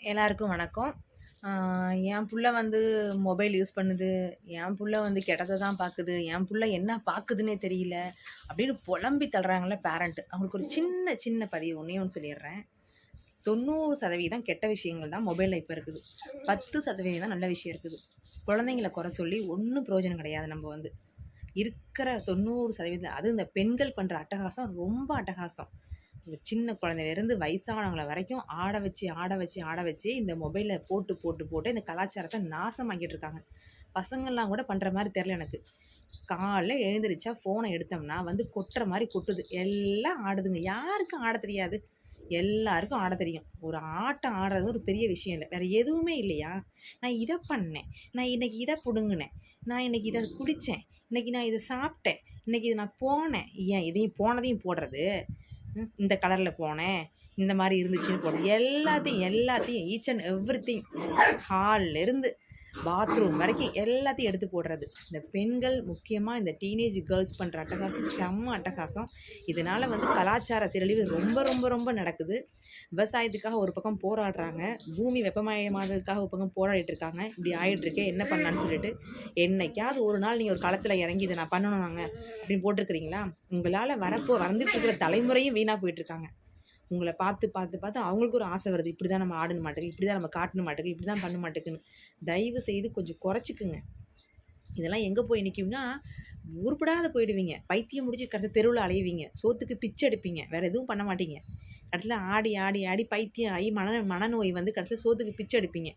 எல்லாருக்கும் வணக்கம். என் புள்ள வந்து மொபைல் யூஸ் பண்ணுது. என் புள்ள வந்து கெட்டத தான் பாக்குது. என் புள்ள என்ன பாக்குதுன்னே தெரியல. அப்படின்னு புலம்பி தள்ளுறாங்கல்ல பேரண்ட். அவங்களுக்கு ஒரு சின்ன சின்ன பதிவு ஒண்ணே ஒண்ணு சொல்லிடுறேன். 90% கெட்ட விஷயங்கள் தான் மொபைல்ல இப்ப இருக்குது. 10% தான் நல்ல விஷயம் இருக்குது. குழந்தைங்கள குறை சொல்லி ஒண்ணும் பிரயோஜனம் கிடையாது. நம்ம வந்து இருக்கிற 90% அதுவும் இந்த பெண்கள் பண்ற அட்டகாசம் ரொம்ப அட்டகாசம். ஒரு சின்ன குழந்தையிலேருந்து வயசானவங்கள வரைக்கும் ஆட வச்சு இந்த மொபைலை போட்டு இந்த கலாச்சாரத்தை நாசமாக்கிட்டு இருக்காங்க. பசங்கள்லாம் கூட பண்ணுற மாதிரி தெரில எனக்கு. காலைல எழுந்திரிச்சா ஃபோனை எடுத்தோம்னா வந்து கொட்டுற மாதிரி கொட்டுது. எல்லாம் ஆடுதுங்க. யாருக்கும் ஆட தெரியாது? எல்லாருக்கும் ஆட தெரியும். ஒரு ஆட்டம் ஆடுறது ஒரு பெரிய விஷயம் இல்லை. வேற எதுவுமே இல்லையா? நான் இதை பண்ணேன், நான் இன்னைக்கு இதை பிடுங்கினேன், நான் இன்னைக்கு இதை குடித்தேன், இன்னைக்கு நான் இதை சாப்பிட்டேன், இன்னைக்கு இதை நான் போனேன். ஏன் இதையும் போனதையும் போடுறது? இந்த கலரில் போனேன், இந்த மாதிரி இருந்துச்சுன்னு போடுறது. எல்லாத்தையும் ஈச் அண்ட் எவ்ரிதிங், ஹால்லேருந்து பாத்ரூம் வரைக்கும் எல்லாத்தையும் எடுத்து போடுறது. இந்த பெண்கள் முக்கியமாக இந்த டீனேஜ் கேர்ள்ஸ் பண்ணுற அட்டகாசம் செம்ம அட்டகாசம். இதனால் வந்து கலாச்சார சீரழிவு ரொம்ப ரொம்ப ரொம்ப நடக்குது. விவசாயத்துக்காக ஒரு பக்கம் போராடுறாங்க, பூமி வெப்பமயமானதுக்காக ஒரு பக்கம் போராடிட்டு இருக்காங்க. இப்படி ஆகிட்டுருக்கே என்ன பண்ணலான்னு சொல்லிட்டு என்னைக்காவது ஒரு நாள் நீங்கள் ஒரு களத்தில் இறங்கி இதை நான் பண்ணணும் நாங்கள் அப்படின்னு போட்டிருக்கிறீங்களா? உங்களால் வந்துட்டு இருக்கிற தலைமுறையும் வீணாக போயிட்டுருக்காங்க. உங்களை பார்த்து அவங்களுக்கு ஒரு ஆசை வருது. இப்படி தான் நம்ம ஆடணும் மாட்டேங்குது, இப்படி தான் நம்ம காட்டணும் மாட்டேங்குது, இப்படி தான் பண்ண மாட்டேங்குன்னு. தயவு செய்து கொஞ்சம் குறைச்சிக்குங்க. இதெல்லாம் எங்கே போய் நிற்கும்னா, உருப்படாத போயிடுவீங்க. பைத்தியம் முடிச்சு கடைசியில் தெருவில் அலையுவீங்க. சோத்துக்கு பிச்சை எடுப்பீங்க. வேறு எதுவும் பண்ண மாட்டீங்க. கடைசியில் ஆடி பைத்தியம் ஆகி மனநோய் வந்து கடைசியில் சோத்துக்கு பிச்சை எடுப்பீங்க.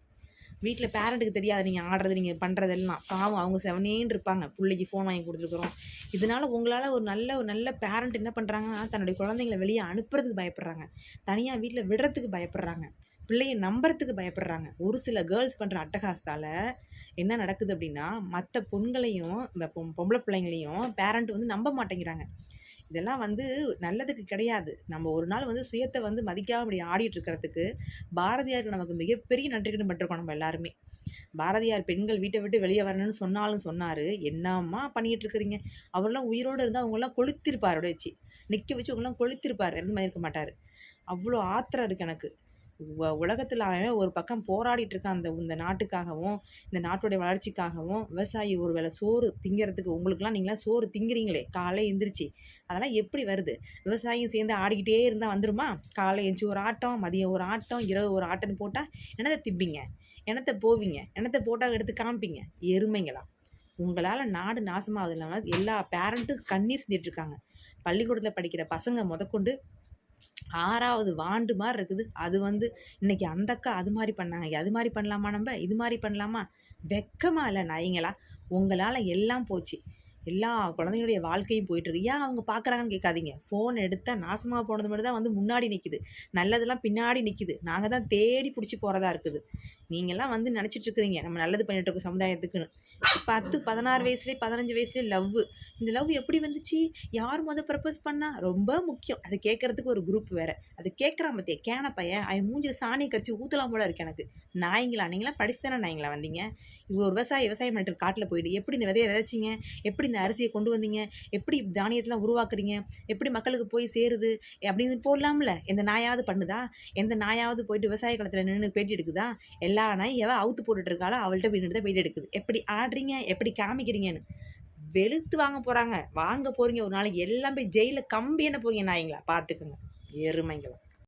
வீட்டில் பேரண்ட்டுக்கு தெரியாது நீங்கள் ஆடுறது, நீங்கள் பண்ணுறதெல்லாம். பாவம் அவங்க செவனேன்னு இருப்பாங்க. பிள்ளைக்கு ஃபோன் வாங்கி கொடுத்துருக்குறோம். இதனால் உங்களால் ஒரு நல்ல பேரண்ட் என்ன பண்ணுறாங்கன்னா, தன்னுடைய குழந்தைங்கள வெளியே அனுப்புறதுக்கு பயப்படுறாங்க. தனியாக வீட்டில் விடுறதுக்கு பயப்படுறாங்க. பிள்ளையை நம்புறதுக்கு பயப்படுறாங்க. ஒரு சில கேர்ள்ஸ் பண்ணுற அட்டகாசத்தால் என்ன நடக்குது அப்படின்னா, மற்ற பொண்களையும் இந்த பொம்பளை பிள்ளைங்களையும் பேரண்ட் வந்து நம்ப மாட்டேங்கிறாங்க. இதெல்லாம் வந்து நல்லதுக்கு கிடையாது. நம்ம ஒரு நாள் வந்து சுயத்தை வந்து மதிக்காம இப்படி ஆடிட்டு இருக்கிறதுக்கு பாரதியாருக்கு நமக்கு மிகப்பெரிய நன்றி கடன் பட்டிருக்கோம் நம்ம எல்லாருமே. பாரதியார் பெண்கள் வீட்டை விட்டு வெளியே வரணும்னு சொன்னாலும் சொன்னார். என்னம்மா பண்ணிகிட்டு இருக்கிறீங்க? அவரெல்லாம் உயிரோடு இருந்தால் அவங்களாம் கொளுத்திருப்பார். வச்சு நிற்க வச்சு அவங்களாம் கொளுத்திருப்பார். எந்த மாதிரி இருக்க மாட்டார். அவ்வளோ ஆத்திரம் இருக்குது எனக்கு. உலகத்தில் அவன் ஒரு பக்கம் போராடிட்டு இருக்கான் இந்த நாட்டுக்காகவும் இந்த நாட்டுடைய வளர்ச்சிக்காகவும். விவசாயி ஒரு வேளை சோறு திங்கிறதுக்கு உங்களுக்குலாம் நீங்களாம் சோறு திங்கிறீங்களே காலை எந்திரிச்சு, அதெல்லாம் எப்படி வருது? விவசாயியும் சேர்ந்து ஆடிக்கிட்டே இருந்தால் வந்துருமா? காலை எந்திரிச்சு ஒரு ஆட்டம், மதியம் ஒரு ஆட்டம், இரவு ஒரு ஆட்டம்னு போட்டால் என்னத்தை திம்பிங்க? என்னத்தை போவீங்க? என்னத்தை போட்டால் எடுத்து காமிப்பீங்க? எருமைங்களா? உங்களால் நாடு நாசமாகுது. இல்லாமல் எல்லா பேரண்ட்டும் கண்ணீர் செஞ்சிட்ருக்காங்க. பள்ளிக்கூடத்தில் படிக்கிற பசங்க முதற்கொண்டு 6வது வாண்டு மாதிரி இருக்குது. அது வந்து இன்னைக்கு அந்த அக்கா அது மாதிரி பண்ணாங்க, அது மாதிரி பண்ணலாமா, நம்ம இது மாதிரி பண்ணலாமா? வெக்கமா இல்லை நாய்ங்களா? உங்களால் எல்லாம் போச்சு. எல்லா குழந்தைங்களுடைய வாழ்க்கையும் போயிட்டுருக்கு. ஏன் அவங்க பார்க்குறாங்கன்னு கேட்காதீங்க. ஃபோன் எடுத்தால் நாசமாக போனது மட்டும் தான் வந்து முன்னாடி நிற்கிது. நல்லதெல்லாம் பின்னாடி நிற்கிது. நாங்கள் தான் தேடி பிடிச்சி போகிறதா இருக்குது. நீங்கள்லாம் வந்து நினச்சிட்ருக்குறீங்க நம்ம நல்லது பண்ணிகிட்ருக்கோம் சமுதாயத்துக்குன்னு. 10, 16 வயசுலேயே 15 வயசுலேயே லவ்வு. இந்த லவ் எப்படி வந்துச்சு? யார் ப்ரப்போஸ் பண்ணா? ரொம்ப முக்கியம். அதை கேட்குறதுக்கு ஒரு குரூப் வேறு. அது கேட்குறான் பார்த்தியா கேன பையன், அவன் மூஞ்சில் சாணியை கரிச்சு ஊற்றலாம் போல இருக்கு எனக்கு. நாய்ங்களா? நீங்களாம் படிச்சு தானே நாய்ங்களா வந்தீங்க? இவங்க ஒரு விவசாயம் பண்ணிட்டு காட்டில் போயிட்டு எப்படி இந்த விதையை விதைச்சிங்க? எப்படி இந்த அரிசியை கொண்டு வந்தீங்க? எப்படி தானியத்தெலாம் உருவாக்குறீங்க? எப்படி மக்களுக்கு போய் சேருது அப்படின்னு போடலாம்ல? எந்த நாயாவது பண்ணுதா? எந்த நாயாவது போயிட்டு விவசாய களத்தில் நின்று பேட்டி எடுக்குதா? எல்லா நாய் அவுத்து போட்டுட்டு இருக்காளோ அவள்கிட்ட போய் நின்று தான் பேட்டி எடுக்குது. எப்படி ஆடுறீங்க, எப்படி காமிக்கிறீங்கன்னு. வெளுத்து வாங்க போகிறீங்க ஒரு நாளைக்கு. எல்லாம் போய் ஜெயிலில் கம்பி என்ன போறீங்க நாய்ங்களா? பார்த்துக்குங்க எருமைங்களா.